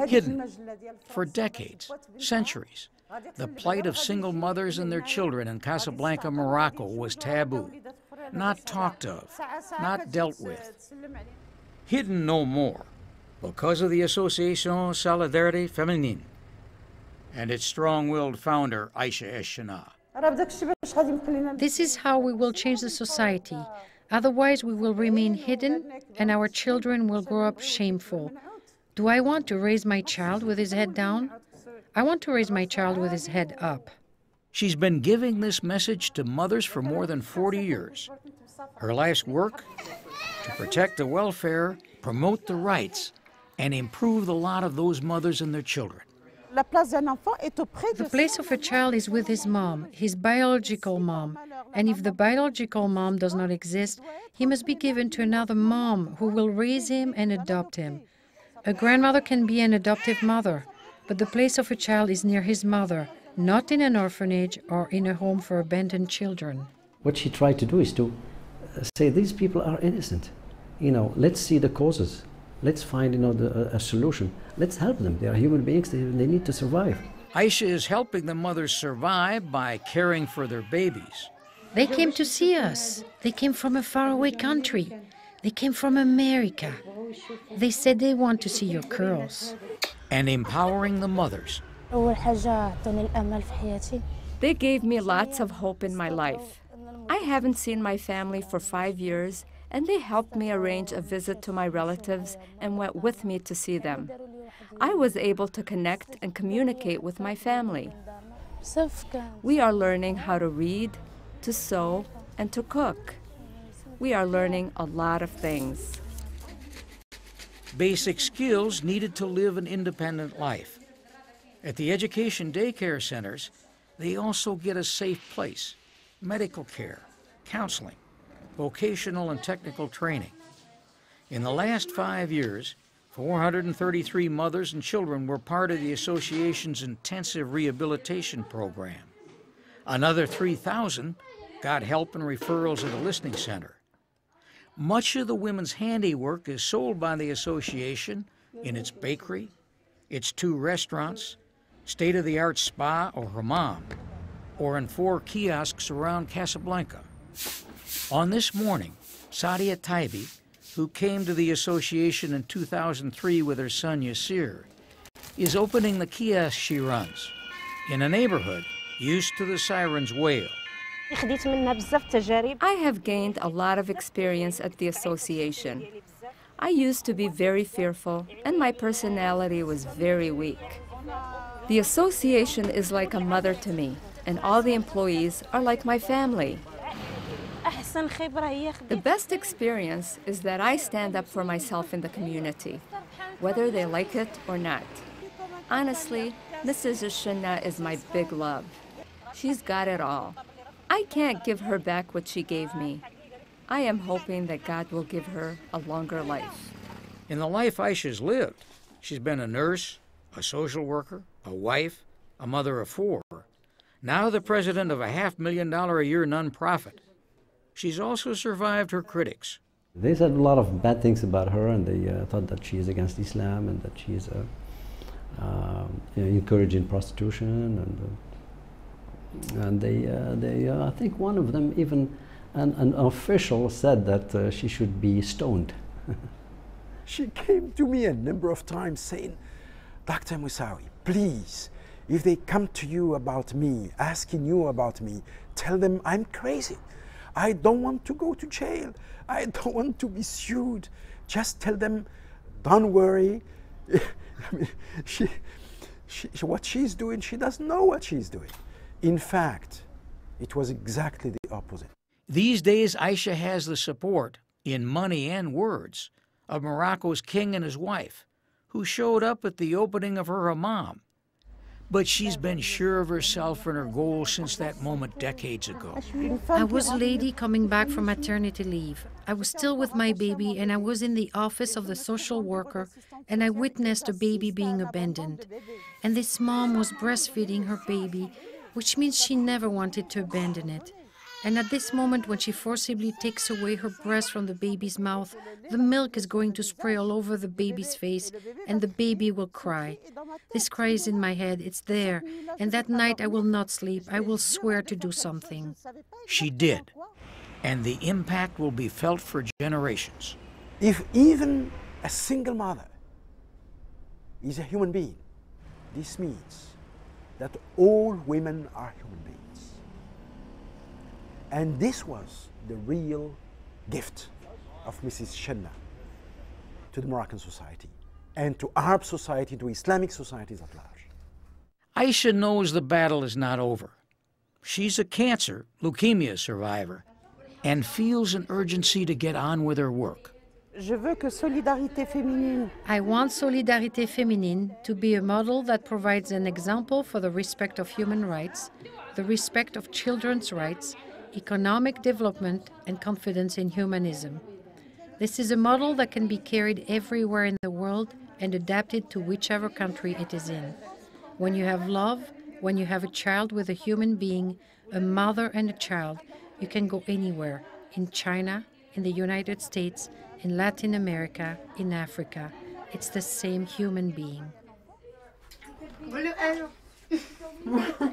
Hidden for decades, centuries. The plight of single mothers and their children in Casablanca, Morocco was taboo, not talked of, not dealt with. Hidden no more because of the Association Solidarité Féminine and its strong-willed founder, Aïcha Ech Channa. This is how we will change the society. Otherwise, we will remain hidden and our children will grow up shameful. Do I want to raise my child with his head down? I want to raise my child with his head up. She's been giving this message to mothers for more than 40 years. Her life's work? To protect the welfare, promote the rights, and improve the lot of those mothers and their children. The place of a child is with his mom, his biological mom. And if the biological mom does not exist, he must be given to another mom who will raise him and adopt him. A grandmother can be an adoptive mother, but the place of a child is near his mother, not in an orphanage or in a home for abandoned children. What she tried to do is to say these people are innocent. Let's see the causes. Let's find, a solution. Let's help them. They are human beings. They need to survive. Aïcha is helping the mothers survive by caring for their babies. They came to see us. They came from a faraway country. They came from America. They said they want to see your curls. And empowering the mothers. They gave me lots of hope in my life. I haven't seen my family for 5 years, and they helped me arrange a visit to my relatives and went with me to see them. I was able to connect and communicate with my family. We are learning how to read, to sew, and to cook. We are learning a lot of things. Basic skills needed to live an independent life. At the education daycare centers, they also get a safe place, medical care, counseling, vocational and technical training. In the last 5 years, 433 mothers and children were part of the association's intensive rehabilitation program. Another 3,000 got help and referrals at a listening center. Much of the women's handiwork is sold by the association in its bakery, its 2 restaurants, state-of-the-art spa or hammam, or in 4 kiosks around Casablanca. On this morning, Sadia Taibi, who came to the association in 2003 with her son Yasir, is opening the kiosk she runs in a neighborhood used to the siren's wail. I have gained a lot of experience at the association. I used to be very fearful, and my personality was very weak. The association is like a mother to me, and all the employees are like my family. The best experience is that I stand up for myself in the community, whether they like it or not. Honestly, Mrs. Ech Channa is my big love. She's got it all. I can't give her back what she gave me. I am hoping that God will give her a longer life. In the life Aïcha's lived, she's been a nurse, a social worker, a wife, a mother of 4, now the president of a $500,000 a year nonprofit. She's also survived her critics. They said a lot of bad things about her, and they thought that she is against Islam and that she is encouraging prostitution, and they I think one of them, even an official, said that she should be stoned. She came to me a number of times saying, Dr. Moussaoui, please, if they come to you about me, asking you about me, tell them I'm crazy. I don't want to go to jail. I don't want to be sued. Just tell them, don't worry. I mean, what she's doing, she doesn't know what she's doing. In fact, it was exactly the opposite. These days, Aïcha has the support, in money and words, of Morocco's king and his wife, who showed up at the opening of her hammam. But she's been sure of herself and her goals since that moment decades ago. I was a lady coming back from maternity leave. I was still with my baby, and I was in the office of the social worker, and I witnessed a baby being abandoned. And this mom was breastfeeding her baby, which means she never wanted to abandon it. And at this moment, when she forcibly takes away her breast from the baby's mouth, the milk is going to spray all over the baby's face, and the baby will cry. This cry is in my head, it's there, and that night I will not sleep. I will swear to do something. She did, and the impact will be felt for generations. If even a single mother is a human being, this means that all women are human beings. And this was the real gift of Mrs. Channa to the Moroccan society and to Arab society, to Islamic societies at large. Aïcha knows the battle is not over. She's a cancer, leukemia survivor, and feels an urgency to get on with her work. I want Solidarité Féminine to be a model that provides an example for the respect of human rights, the respect of children's rights, economic development, and confidence in humanism. This is a model that can be carried everywhere in the world and adapted to whichever country it is in. When you have love, when you have a child with a human being, a mother and a child, you can go anywhere, in China, in the United States, in Latin America, in Africa. It's the same human being.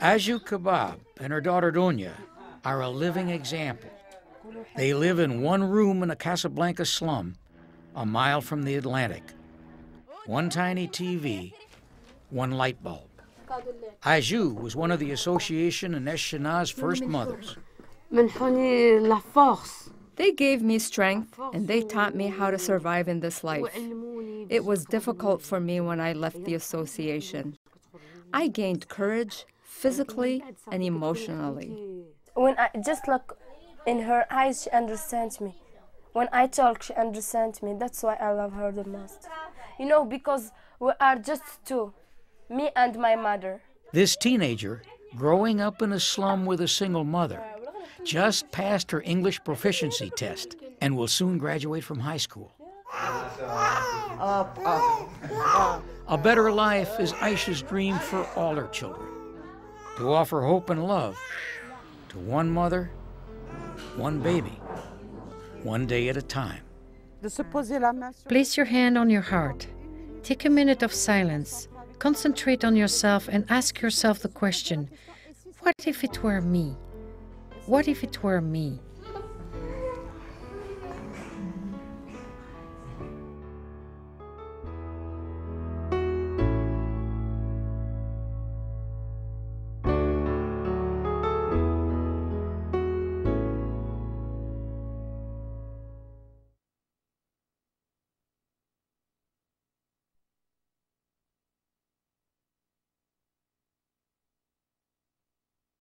Aju Kebab and her daughter Donia are a living example. They live in one room in a Casablanca slum, a mile from the Atlantic. One tiny TV, one light bulb. Aju was one of the Association and Ech Channa's first mothers. They gave me strength, and they taught me how to survive in this life. It was difficult for me when I left the association. I gained courage, physically and emotionally. When I just look in her eyes, she understands me. When I talk, she understands me. That's why I love her the most. You know, because we are just two, me and my mother. This teenager, growing up in a slum with a single mother, just passed her English proficiency test and will soon graduate from high school. A better life is Aïcha's dream for all her children, to offer hope and love to one mother, one baby, one day at a time. Place your hand on your heart. Take a minute of silence. Concentrate on yourself and ask yourself the question, what if it were me? What if it were me?